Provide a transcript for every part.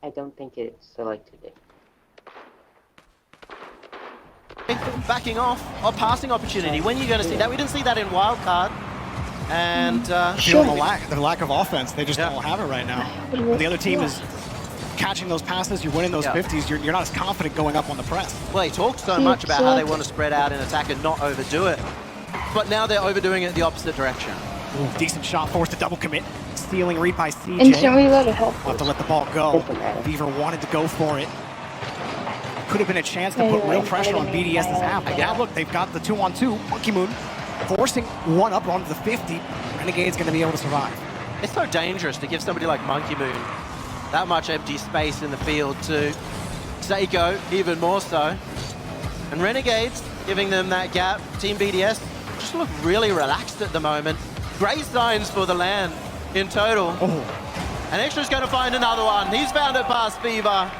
I don't think it's selected it. Backing off, or passing opportunity. When are you going to see that? We didn't see that in wildcard. And feel the lack of offense. They just don't have it right now. When the other team is catching those passes, you're winning those 50s, you're not as confident going up on the press. Well, he talked so much about how they want to spread out and attack and not overdo it. But now they're overdoing it the opposite direction. Ooh, decent shot, forced to double commit. Stealing read by CJ. Instant reload will help. Have to let the ball go. Beaver wanted to go for it. Could have been a chance to put real pressure on BDS's half. But now look, they've got the 2-on-2. Monkey Moon forcing one up onto the 50. Renegade's going to be able to survive. It's so dangerous to give somebody like Monkey Moon that much empty space in the field to Seiko, even more so. And Renegades giving them that gap. Team BDS just look really relaxed at the moment. Great signs for the land in total. And Extra's going to find another one. He's found it past Fever.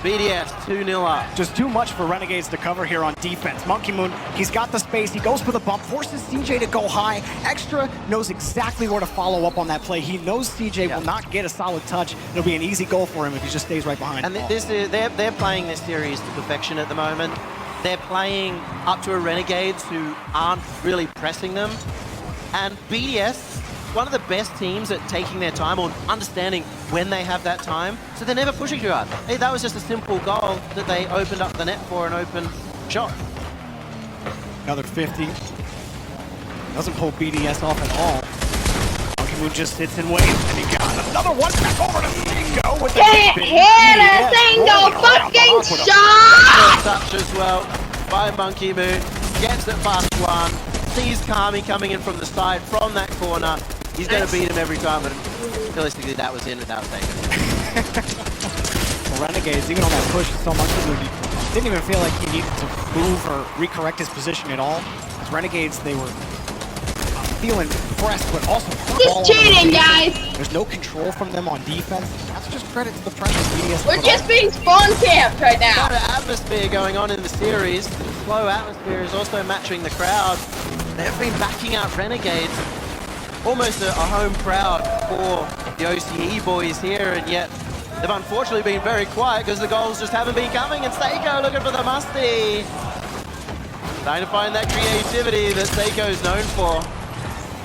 BDS 2-0 up. Just too much for Renegades to cover here on defense. Monkey Moon, he's got the space. He goes for the bump, forces CJ to go high. Extra knows exactly where to follow up on that play. He knows CJ will not get a solid touch. It'll be an easy goal for him if he just stays right behind. And they're playing this series to perfection at the moment. They're playing up to a Renegades who aren't really pressing them. And BDS, one of the best teams at taking their time or understanding when they have that time, so they're never pushing too hard. Hey, that was just a simple goal that they opened up the net for an open shot. Another 50. Doesn't pull BDS off at all. Monkey Moon just sits and waits, and he got another one back over to Thango with the Can't hit a single fucking shot! Good touch as well by Monkey Moon. Gets it past one. Sees Kami coming in from the side, from that corner. He's going to beat him every time, but realistically that was in without taking it. Well, Renegades, even on that push, so much he didn't even feel like he needed to move or recorrect his position at all. As Renegades, they were feeling pressed, but also just cheating, guys. There's no control from them on defense. That's just credit to the pressure BDS. We're just being spawn camped right now. Kind of atmosphere going on in the series. The slow atmosphere is also matching the crowd. They've been backing out Renegades. Almost a home crowd for the OCE boys here, and yet they've unfortunately been very quiet because the goals just haven't been coming. And Seiko looking for the musty. Trying to find that creativity that Seiko's known for.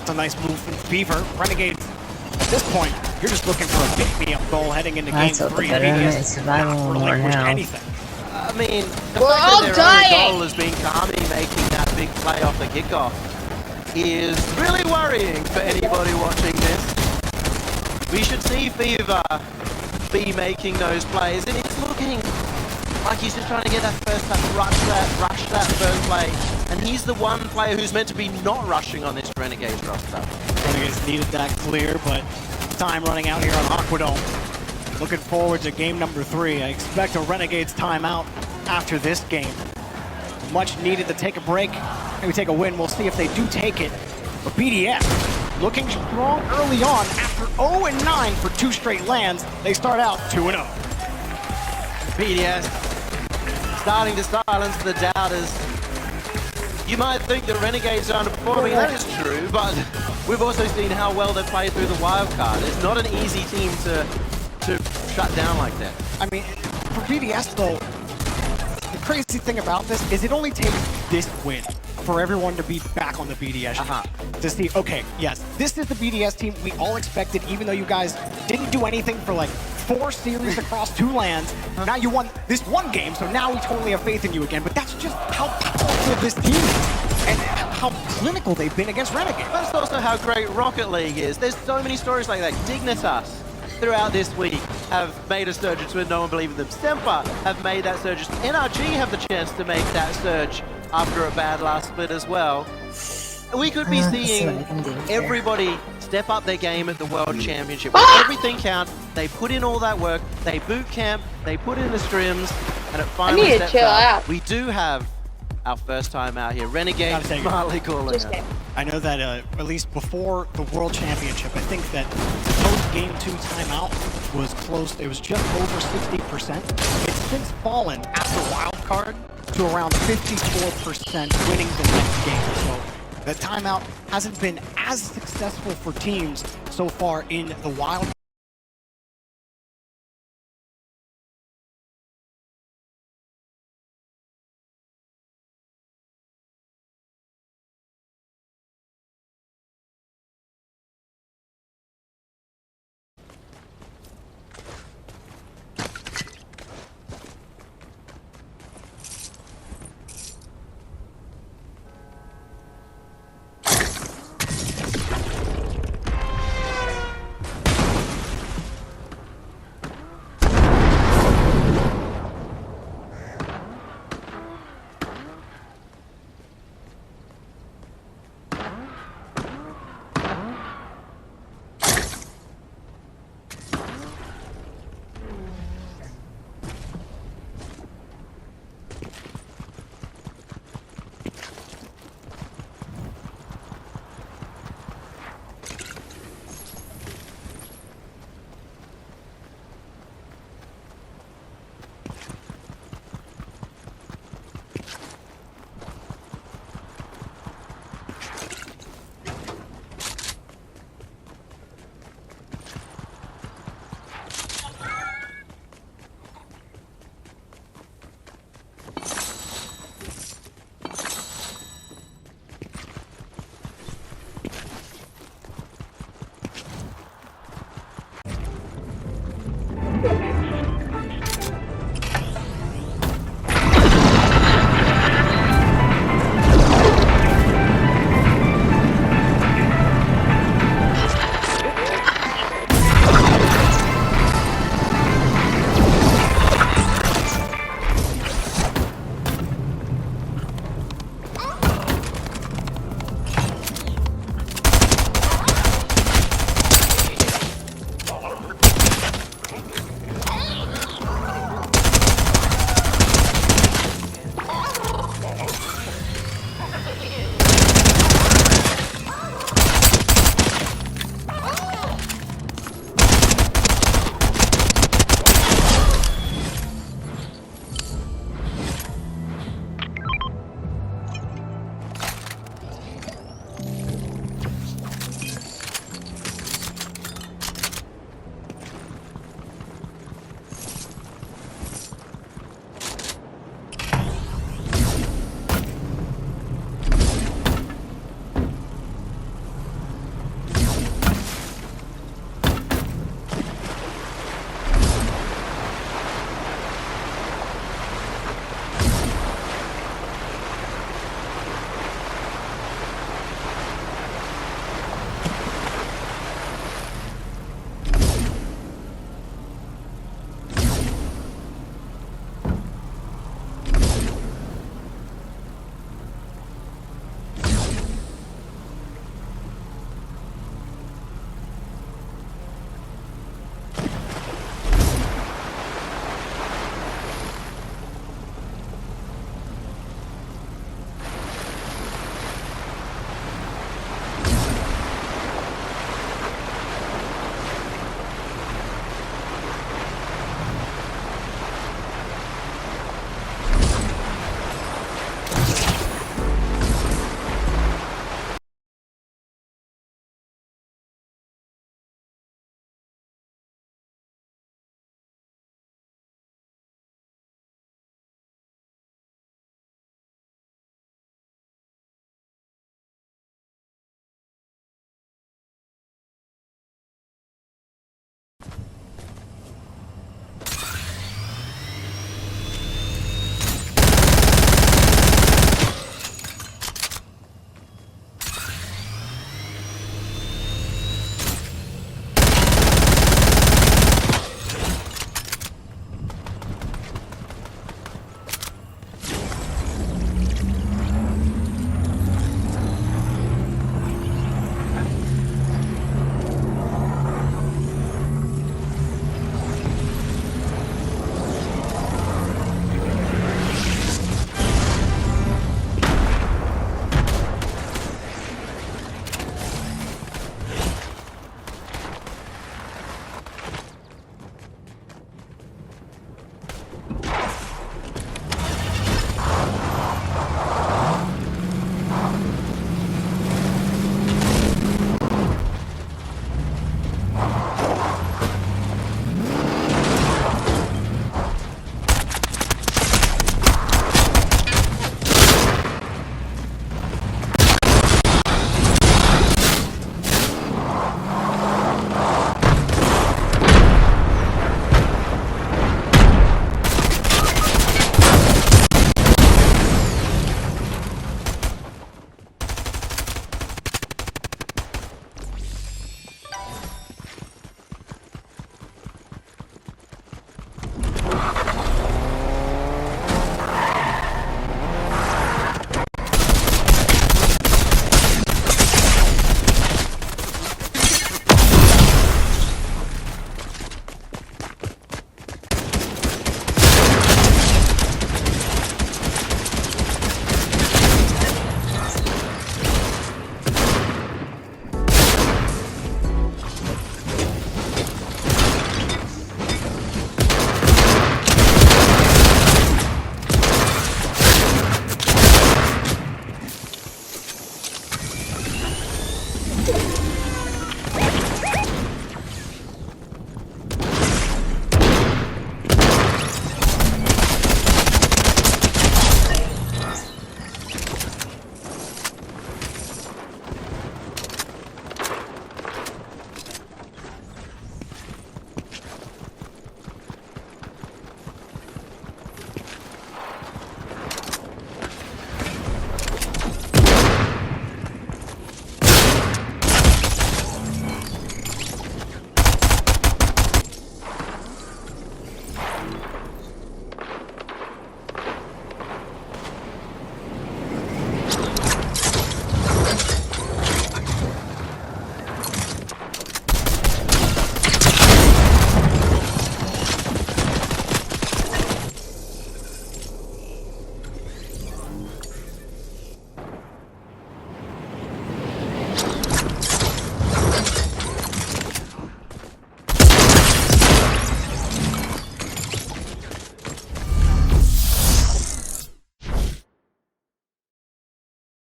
It's a nice move from Beaver. Renegades, at this point, you're just looking for a pick-me-up goal heading into game 3. Anything. I mean, the We're fact all that their dying. only goal has been Kami making that big play off the kickoff is really worrying for anybody watching this. We should see Fever be making those plays, and it's looking like he's just trying to get that first touch, rush that first play, and he's the one player who's meant to be not rushing on this Renegades roster. Renegades needed that clear, but time running out here on Aquadome. Looking forward to game number 3. I expect a Renegades timeout after this game. Much needed to take a break, maybe take a win. We'll see if they do take it. But BDS looking strong early on. After 0-9 for 2 straight lands, they start out 2-0. BDS starting to silence the doubters. You might think that Renegades are underperforming, that is true, but we've also seen how well they play through the wild card. It's not an easy team to shut down like that. I mean, for BDS though, the crazy thing about this is it only takes this win for everyone to be back on the BDS to see, okay, yes, this is the BDS team we all expected, even though you guys didn't do anything for like 4 series across 2 lands. Now you won this 1 game, so now we totally have faith in you again. But that's just how powerful this team is and how clinical they've been against Renegade. That's also how great Rocket League is. There's so many stories like that. Dignitas throughout this week have made a surge when no one believed in them. Semper have made that surge. NRG have the chance to make that surge after a bad last split as well. We could be seeing everybody step up their game at the World Championship. Where everything counts, they put in all that work, they boot camp, they put in the scrims, and it finally steps up. We do have our first time out here. Renegade smartly calling it. I know that at least before the World Championship, I think that post-Game 2 timeout was close. It was just over 60%. It's since fallen after wild card to around 54% winning the next game. So the timeout hasn't been as successful for teams so far in the wild